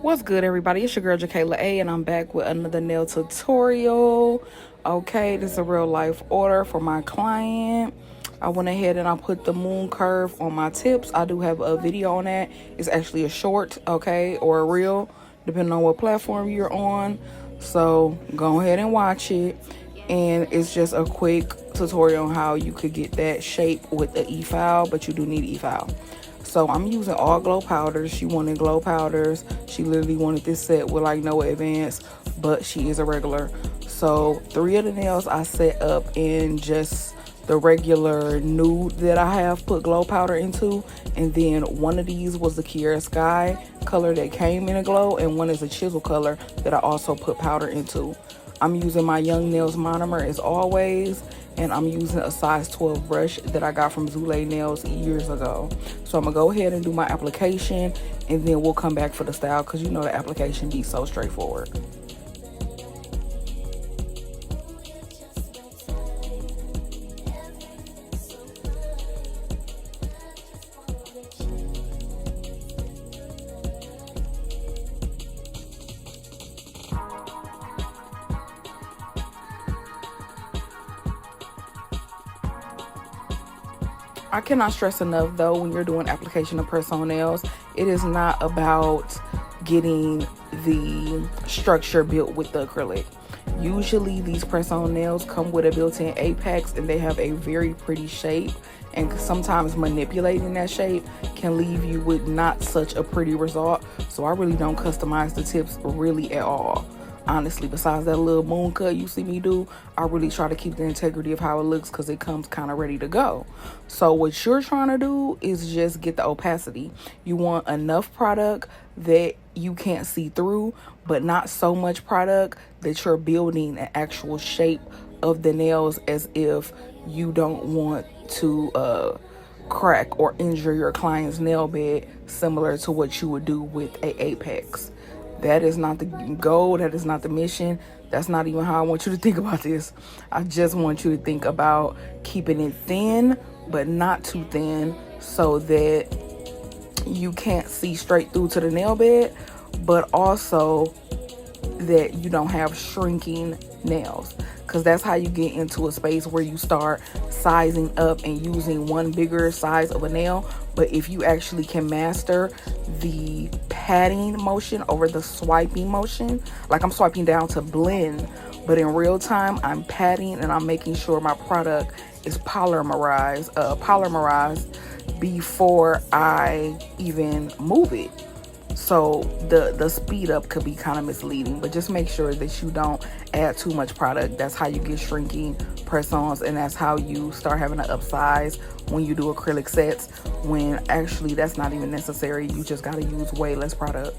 What's good, everybody? It's your girl Jakayla A, and I'm back with another nail tutorial. Okay, this is a real life order for my client. I went ahead and I put the moon curve on my tips. I do have a video on that. It's actually a short, okay, or a reel, depending on what platform you're on. So go ahead and watch it. And it's just a quick tutorial on how you could get that shape with the e-file, but you do need e-file. So I'm using all glow powders. She wanted glow powders. She literally wanted this set with like no advance, but she is a regular. So 3 of the nails I set up in just the regular nude that I have put glow powder into, and then one of these was the Kiara Sky color that came in a glow, and one is a chisel color that I also put powder into. I'm using my Young Nails monomer as always, and I'm using a size 12 brush that I got from Zule Nails years ago. So I'm gonna go ahead and do my application, and then we'll come back for the style, because you know the application be so straightforward. I cannot stress enough though, when you're doing application of press-on nails, it is not about getting the structure built with the acrylic. Usually these press-on nails come with a built-in apex, and they have a very pretty shape, and sometimes manipulating that shape can leave you with not such a pretty result. So I really don't customize the tips really at all. Honestly, besides that little moon cut you see me do, I really try to keep the integrity of how it looks, because it comes kind of ready to go. So what you're trying to do is just get the opacity. You want enough product that you can't see through, but not so much product that you're building an actual shape of the nails, as if you don't want to crack or injure your client's nail bed, similar to what you would do with a apex. That is not the goal. That is not the mission. That's not even how I want you to think about this. I just want you to think about keeping it thin, but not too thin, so that you can't see straight through to the nail bed, but also that you don't have shrinking nails, because that's how you get into a space where you start sizing up and using one bigger size of a nail. But if you actually can master the patting motion over the swiping motion, like I'm swiping down to blend, but in real time I'm patting and I'm making sure my product is polymerized before I even move it. So the speed up could be kind of misleading, but just make sure that you don't add too much product. That's how you get shrinking press-ons, and that's how you start having to upsize when you do acrylic sets, when actually that's not even necessary. You just got to use way less product.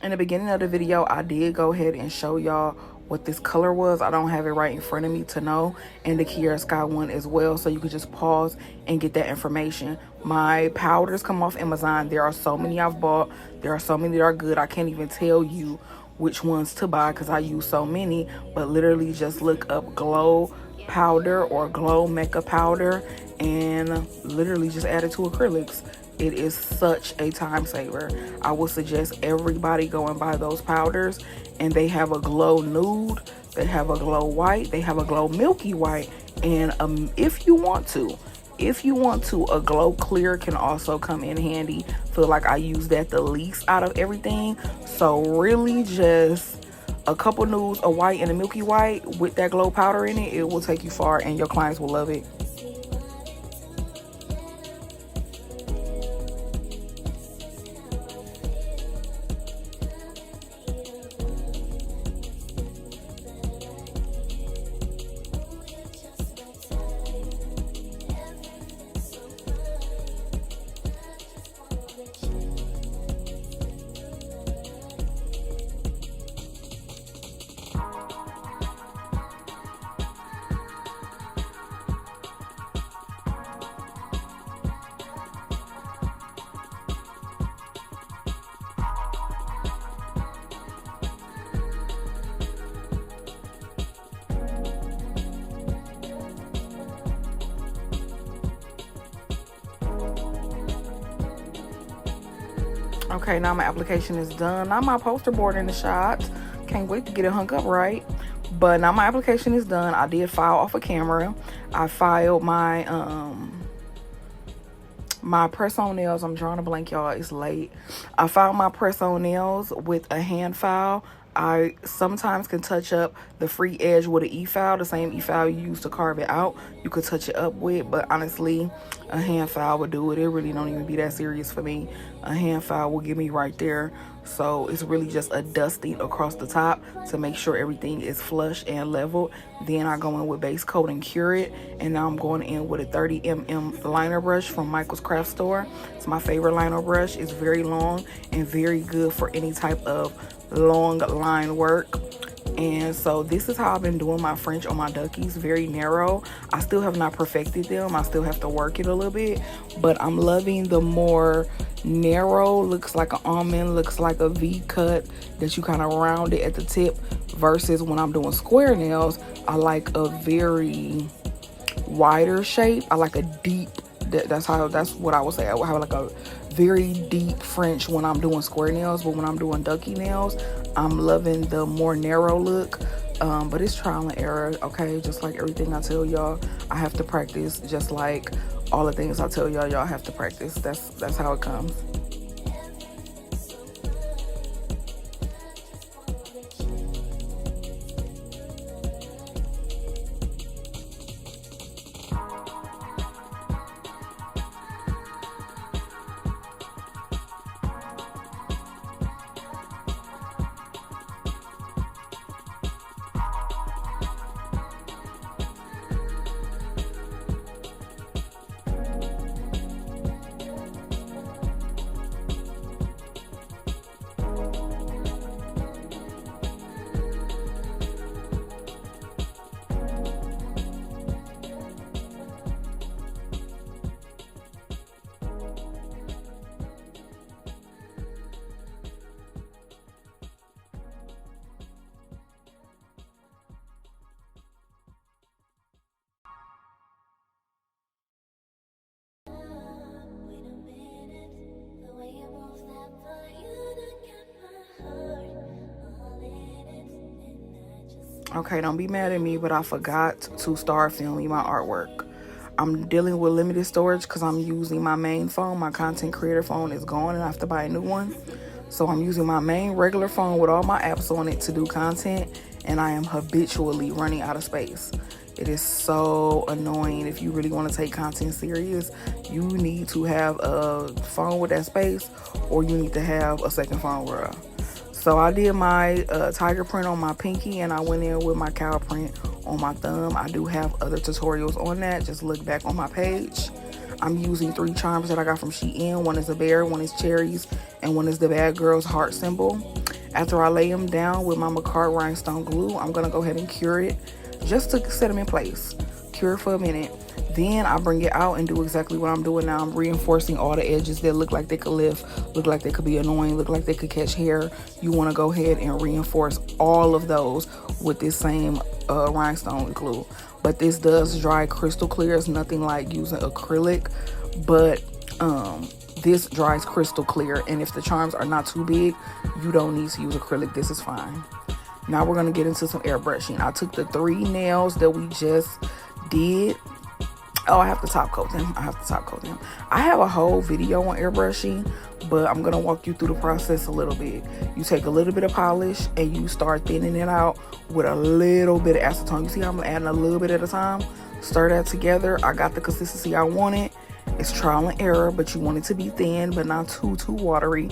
In the beginning of the video, I did go ahead and show y'all what this color was. I don't have it right in front of me to know, and the Kiara Sky one as well, so you could just pause and get that information. My powders come off Amazon. There are so many I've bought. There are so many that are good. I can't even tell you which ones to buy because I use so many, but literally just look up glow powder or glow makeup powder and literally just add it to acrylics. It is such a time saver. I would suggest everybody go and buy those powders, and they have a glow nude, they have a glow white, they have a glow milky white, and if you want to, a glow clear can also come in handy. Feel like I use that the least out of everything. So really just a couple nudes, a white and a milky white with that glow powder in it, it will take you far and your clients will love it. Okay, now my application is done. Now my poster board in the shot. Can't wait to get it hung up right. But now my application is done. I did file off a camera. I filed my my press-on nails. I'm drawing a blank, y'all. It's late. I filed my press-on nails with a hand file. I sometimes can touch up the free edge with an e-file, the same e-file you use to carve it out. You could touch it up with, but honestly, a hand file would do it. It really don't even be that serious for me. A hand file will get me right there. So it's really just a dusting across the top to make sure everything is flush and leveled. Then I go in with base coat and cure it. And now I'm going in with a 30mm liner brush from Michael's Craft Store. It's my favorite liner brush. It's very long and very good for any type of long line work. And so this is how I've been doing my French on my duckies. Very narrow. I still have not perfected them. I still have to work it a little bit, but I'm loving the more narrow, looks like an almond, looks like a V cut, that you kind of round it at the tip, versus when I'm doing square nails, I like a very wider shape. I like a deep, that's what I would say. I would have like a very deep French when I'm doing square nails, but when I'm doing ducky nails, I'm loving the more narrow look. But it's trial and error, okay? Just like everything I tell y'all, I have to practice. Just like all the things I tell y'all, y'all have to practice. That's how it comes. Okay, don't be mad at me, but I forgot to start filming my artwork. I'm dealing with limited storage because I'm using my main phone. My content creator phone is gone and I have to buy a new one. So I'm using my main regular phone with all my apps on it to do content, and I am habitually running out of space. It is so annoying. If you really want to take content serious, you need to have a phone with that space, or you need to have a second phone, bruh. So I did my tiger print on my pinky, and I went in with my cow print on my thumb. I do have other tutorials on that. Just look back on my page. I'm using 3 charms that I got from Shein. One is a bear, one is cherries, and one is the bad girl's heart symbol. After I lay them down with my Macart rhinestone glue, I'm going to go ahead and cure it just to set them in place. Cure it for a minute. Then I bring it out and do exactly what I'm doing now. I'm reinforcing all the edges that look like they could lift, look like they could be annoying, look like they could catch hair. You want to go ahead and reinforce all of those with this same rhinestone glue. But this does dry crystal clear. It's nothing like using acrylic, but this dries crystal clear. And if the charms are not too big, you don't need to use acrylic. This is fine. Now we're going to get into some airbrushing. I took the 3 nails that we just did. Oh, I have to top coat them. I have a whole video on airbrushing, but I'm gonna walk you through the process a little bit. You take a little bit of polish and you start thinning it out with a little bit of acetone. You see how I'm adding a little bit at a time? Stir that together. I got the consistency I wanted. It's trial and error, but you want it to be thin, but not too watery.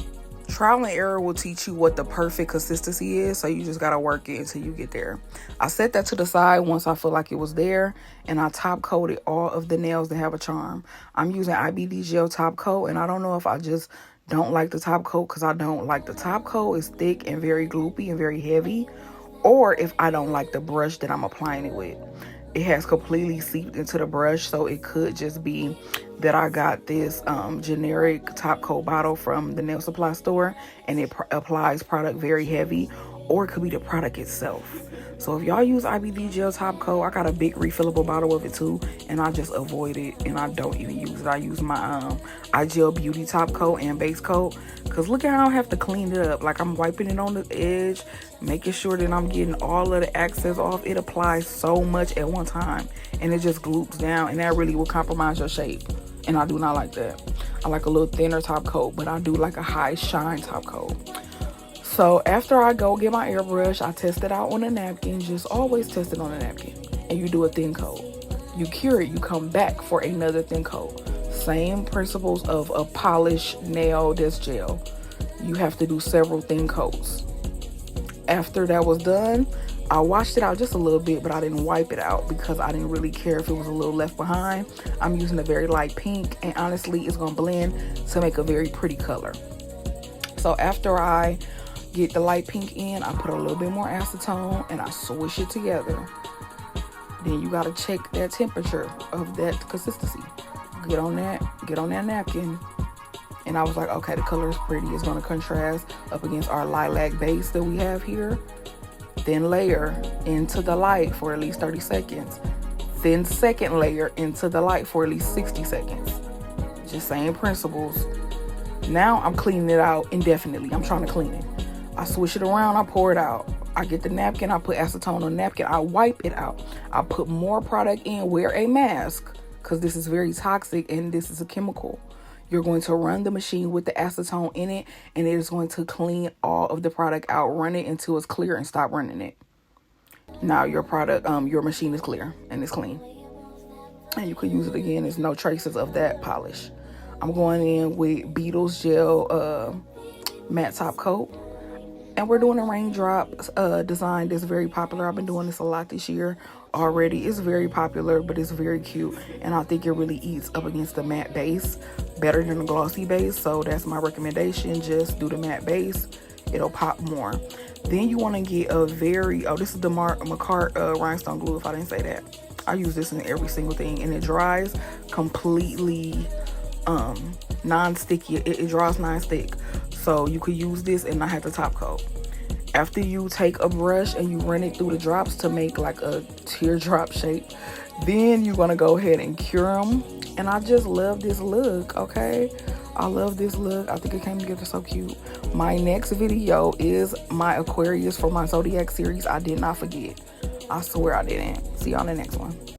Trial and error will teach you what the perfect consistency is, so you just gotta work it until you get there. I set that to the side once I feel like it was there, and I top coated all of the nails that have a charm. I'm using IBD gel top coat, and I don't know if I just don't like the top coat because I don't like the top coat. It's thick and very gloopy and very heavy, or if I don't like the brush that I'm applying it with. It has completely seeped into the brush, so it could just be that I got this generic top coat bottle from the nail supply store and it applies product very heavy, or it could be the product itself. So if y'all use IBD gel top coat, I got a big refillable bottle of it too, and I just avoid it and I don't even use it. I use my iGel Beauty top coat and base coat, because look at how I have to clean it up. Like, I'm wiping it on the edge, making sure that I'm getting all of the excess off. It applies so much at one time and it just gloops down, and that really will compromise your shape, and I do not like that. I like a little thinner top coat, but I do like a high shine top coat. So after I go get my airbrush, I test it out on a napkin. Just always test it on a napkin, and you do a thin coat. You cure it, you come back for another thin coat. Same principles of a polished nail that's gel. You have to do several thin coats. After that was done, I washed it out just a little bit, but I didn't wipe it out because I didn't really care if it was a little left behind. I'm using a very light pink, and honestly, it's gonna blend to make a very pretty color. So after I get the light pink in, I put a little bit more acetone and I swish it together. Then you gotta check that temperature of that consistency. Get on that napkin. And I was like, okay, the color is pretty. It's gonna contrast up against our lilac base that we have here. Then layer into the light for at least 30 seconds. Then second layer into the light for at least 60 seconds. Just same principles. Now I'm cleaning it out indefinitely. I'm trying to clean it. I swish it around, I pour it out. I get the napkin, I put acetone on the napkin, I wipe it out. I put more product in, wear a mask, because this is very toxic and this is a chemical. You're going to run the machine with the acetone in it, and it is going to clean all of the product out. Run it until it's clear and stop running it. Now your product, your machine is clear and it's clean. And you can use it again. There's no traces of that polish. I'm going in with Beetle's Gel matte top coat. And we're doing a Raindrop design that's very popular. I've been doing this a lot this year already. It's very popular, but it's very cute. And I think it really eats up against the matte base better than the glossy base. So that's my recommendation. Just do the matte base. It'll pop more. Then you want to get a this is the Macart rhinestone glue, if I didn't say that. I use this in every single thing, and it dries completely non-sticky. It dries non-stick. So you could use this and not have to top coat. After you take a brush and you run it through the drops to make like a teardrop shape, then you're gonna go ahead and cure them. And I just love this look, okay? I love this look. I think it came together so cute. My next video is my Aquarius for my Zodiac series. I did not forget. I swear I didn't. See y'all in the next one.